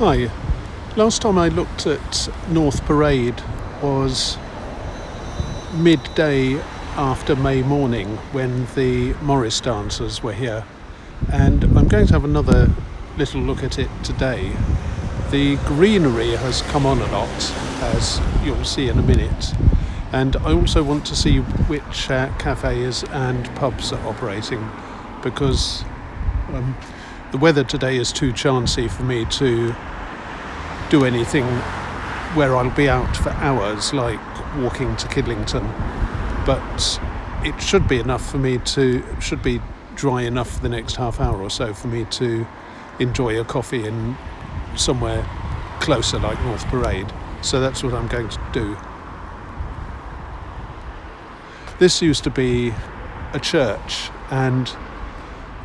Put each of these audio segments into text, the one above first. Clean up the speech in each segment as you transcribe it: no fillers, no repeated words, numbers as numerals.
Hi. Last time I looked at North Parade was midday after May morning when the Morris dancers were here, and I'm going to have another little look at it today. The greenery has come on a lot, as you'll see in a minute, and I also want to see which cafes and pubs are operating, because the weather today is too chancy for me to do anything where I'll be out for hours, like walking to Kidlington. But it should be dry enough for the next half hour or so for me to enjoy a coffee in somewhere closer, like North Parade. So that's what I'm going to do. This used to be a church, and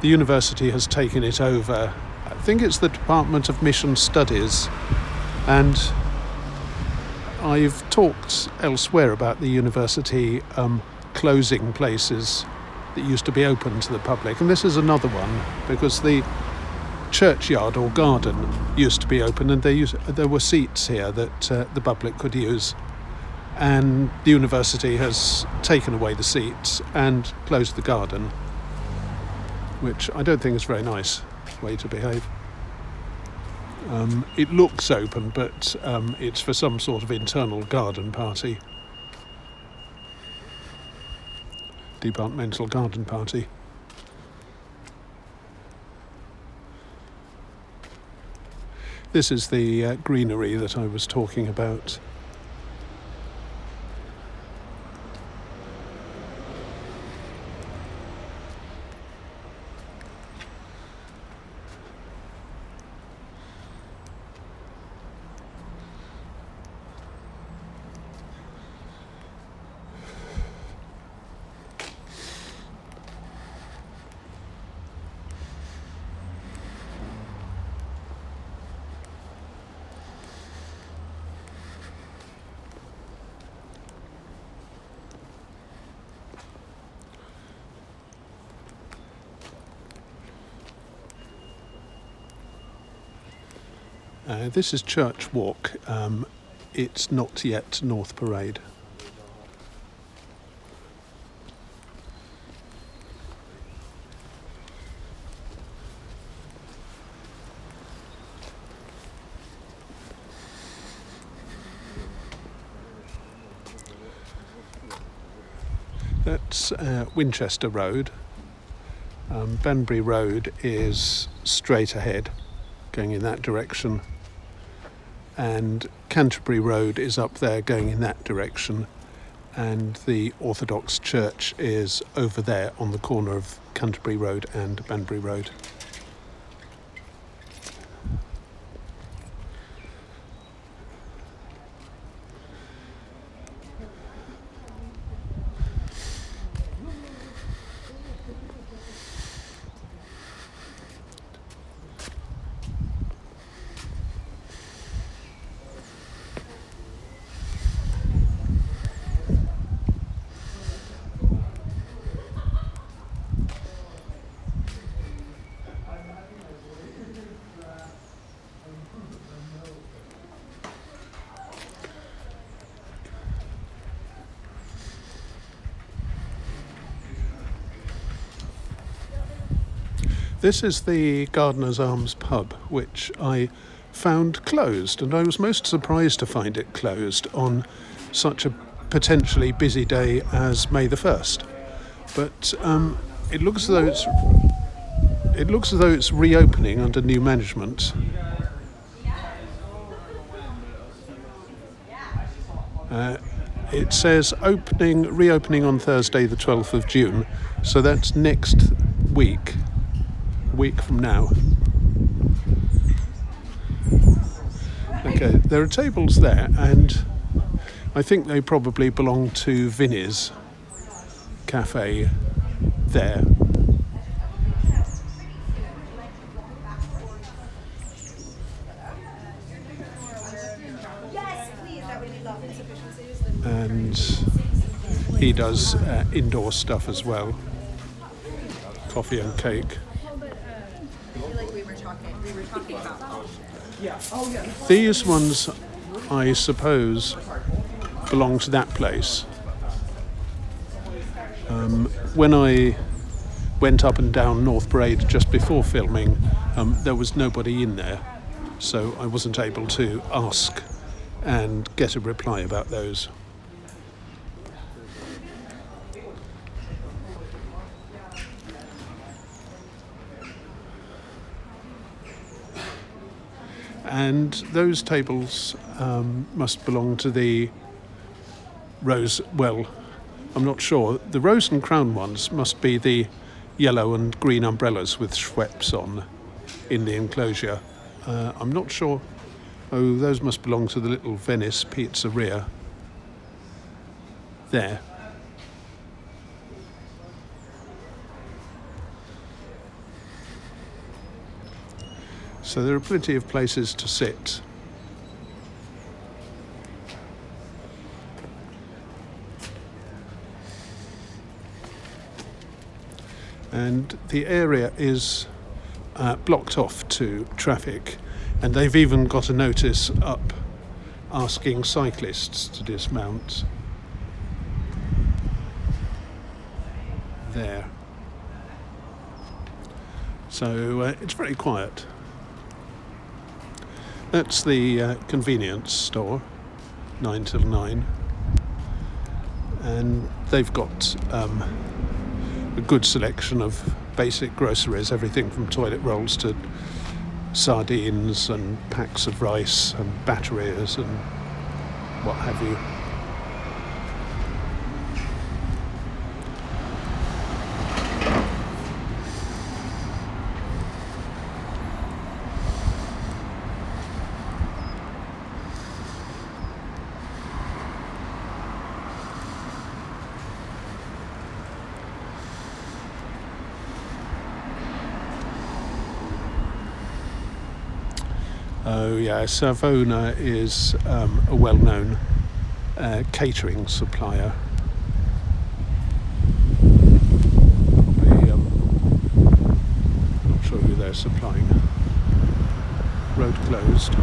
the university has taken it over. I think it's the Department of Mission Studies, and I've talked elsewhere about the university closing places that used to be open to the public, and this is another one, because the churchyard or garden used to be open, and there were seats here that the public could use, and the university has taken away the seats and closed the garden, which I don't think is a very nice way to behave. It looks open, but it's for some sort of internal garden party. Departmental garden party. This is the greenery that I was talking about. This is Church Walk. It's not yet North Parade. That's Winchester Road. Banbury Road is straight ahead, going in that direction, and Canterbury Road is up there going in that direction, and the Orthodox Church is over there on the corner of Canterbury Road and Banbury Road. This is the Gardener's Arms pub, which I found closed, and I was most surprised to find it closed on such a potentially busy day as May the 1st. But it looks as though it's reopening under new management. It says reopening on Thursday the 12th of June, so that's next week. Week from now. Okay, there are tables there, and I think they probably belong to Vinny's cafe there. And he does indoor stuff as well, coffee and cake. I feel like we were talking These ones, I suppose, belong to that place. When I went up and down North Parade just before filming, there was nobody in there, so I wasn't able to ask and get a reply about those. And those tables must belong to the Rose, well, I'm not sure. The Rose and Crown ones must be the yellow and green umbrellas with Schweppes on in the enclosure. I'm not sure. Oh, those must belong to the little Venice pizzeria there. So there are plenty of places to sit. And the area is blocked off to traffic, and they've even got a notice up asking cyclists to dismount there. So it's very quiet. That's the convenience store, 9 till 9, and they've got a good selection of basic groceries, everything from toilet rolls to sardines and packs of rice and batteries and what have you. Oh yeah, Savona is a well-known catering supplier. Probably not sure who they're supplying. Road closed.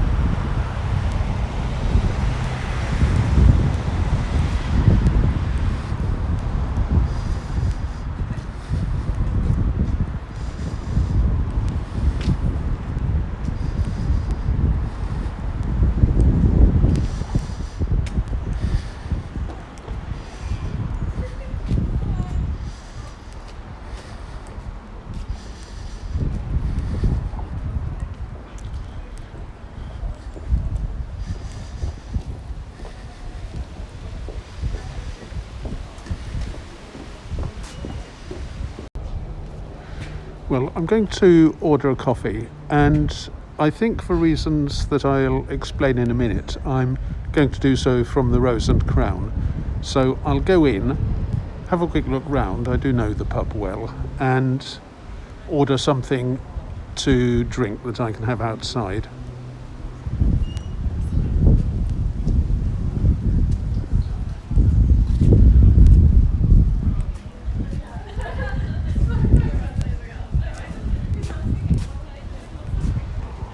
Well, I'm going to order a coffee, and I think for reasons that I'll explain in a minute, I'm going to do so from the Rose and Crown. So I'll go in, have a quick look round, I do know the pub well, and order something to drink that I can have outside.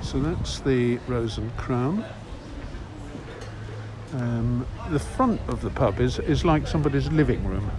So that's the Rose and Crown. The front of the pub is like somebody's living room.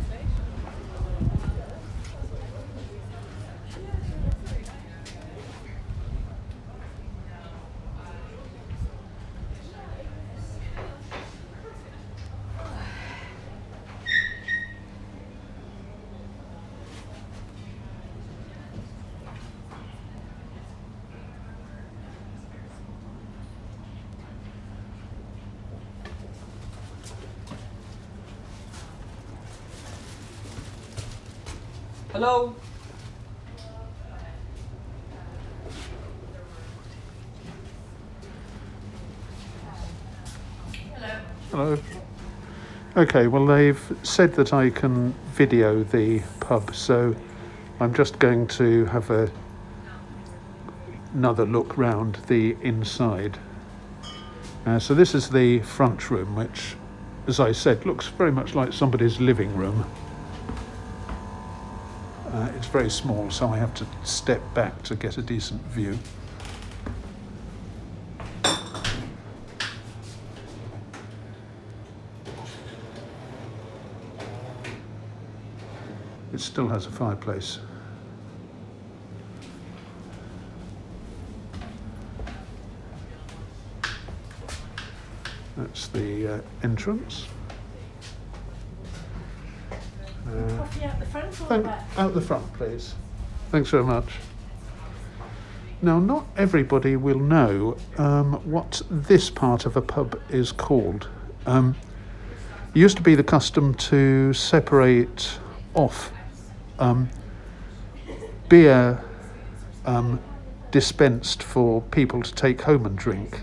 Hello? Hello. Okay, well they've said that I can video the pub, so I'm just going to have another look round the inside. So this is the front room, which, as I said, looks very much like somebody's living room. It's very small, so I have to step back to get a decent view. It still has a fireplace. That's the entrance. Coffee out the front or the back? Out the front, please. Thanks very much. Now, not everybody will know what this part of a pub is called. It used to be the custom to separate off beer dispensed for people to take home and drink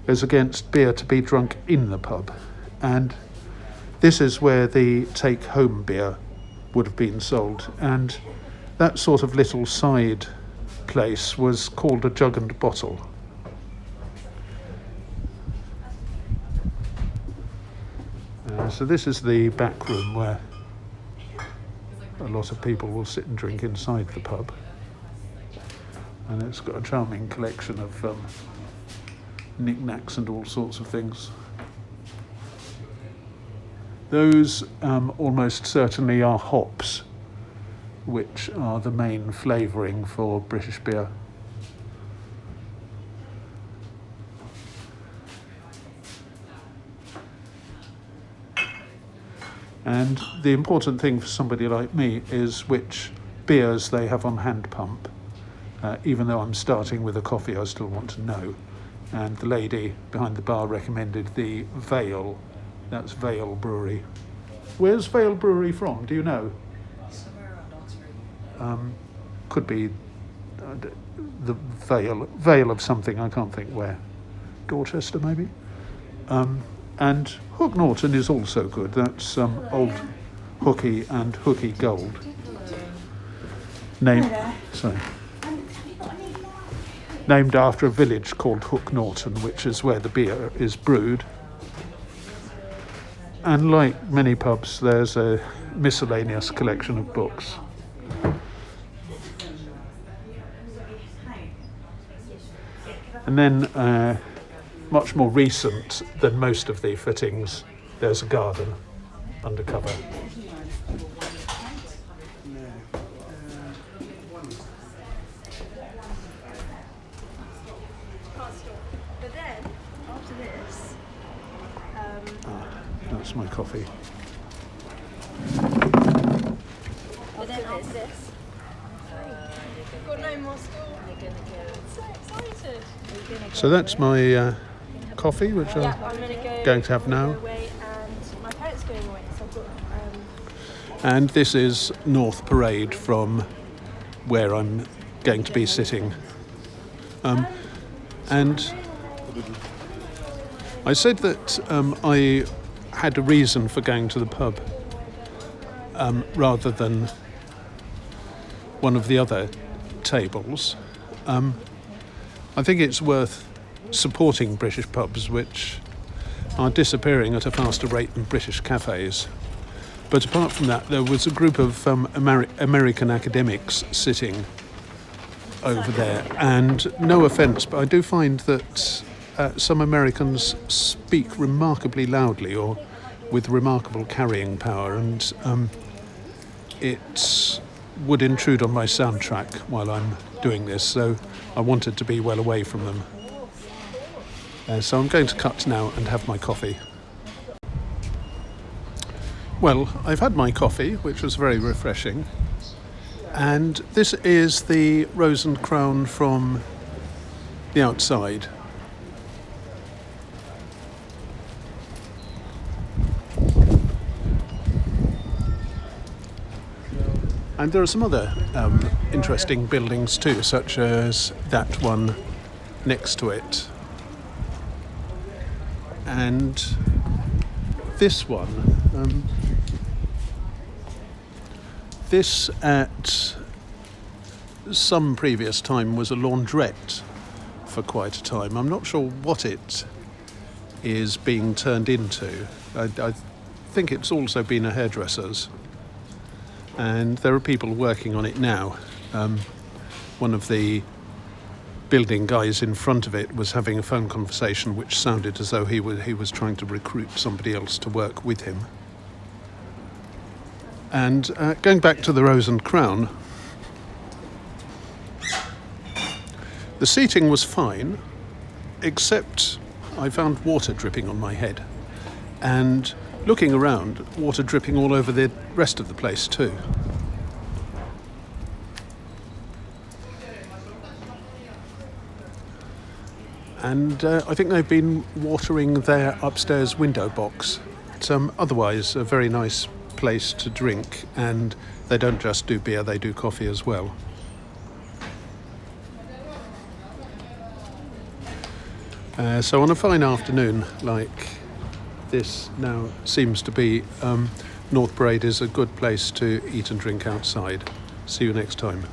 as against beer to be drunk in the pub. And this is where the take-home beer would have been sold. And that sort of little side place was called a jug and bottle. So this is the back room where a lot of people will sit and drink inside the pub. And it's got a charming collection of knickknacks and all sorts of things. Those almost certainly are hops, which are the main flavouring for British beer. And the important thing for somebody like me is which beers they have on hand pump. Even though I'm starting with a coffee, I still want to know. And the lady behind the bar recommended the Vale. That's Vale Brewery. Where's Vale Brewery from? Do you know? Somewhere around Oxford. Could be the Vale of something, I can't think where. Dorchester, maybe? And Hook Norton is also good. That's old Hooky and Hooky Gold. Named after a village called Hook Norton, which is where the beer is brewed. And like many pubs, there's a miscellaneous collection of books. And then, much more recent than most of the fittings, there's a garden undercover. But then, after this, That's my coffee. but then after this, we've got no more school. So excited. So that's my coffee, which I'm I'm going to have now. away and my parents are going away, so I've got And this is North Parade from where I'm going to be sitting. And I said that I had a reason for going to the pub rather than one of the other tables. I think it's worth supporting British pubs, which are disappearing at a faster rate than British cafés. But apart from that, there was a group of American academics sitting over there. And no offence, but I do find that some Americans speak remarkably loudly or with remarkable carrying power, and it would intrude on my soundtrack while I'm doing this, so I wanted to be well away from them. So I'm going to cut now and have my coffee. Well, I've had my coffee, which was very refreshing, and this is the Rose and Crown from the outside. And there are some other interesting buildings too, such as that one next to it. And this one. This at some previous time was a laundrette for quite a time. I'm not sure what it is being turned into. I think it's also been a hairdresser's. And there are people working on it now. One of the building guys in front of it was having a phone conversation which sounded as though he was trying to recruit somebody else to work with him. And going back to the Rose and Crown, the seating was fine, except I found water dripping on my head. And looking around, water dripping all over the rest of the place too. And I think they've been watering their upstairs window box. It's otherwise a very nice place to drink, and they don't just do beer, they do coffee as well. So on a fine afternoon like this now seems to be, North Parade is a good place to eat and drink outside. See you next time.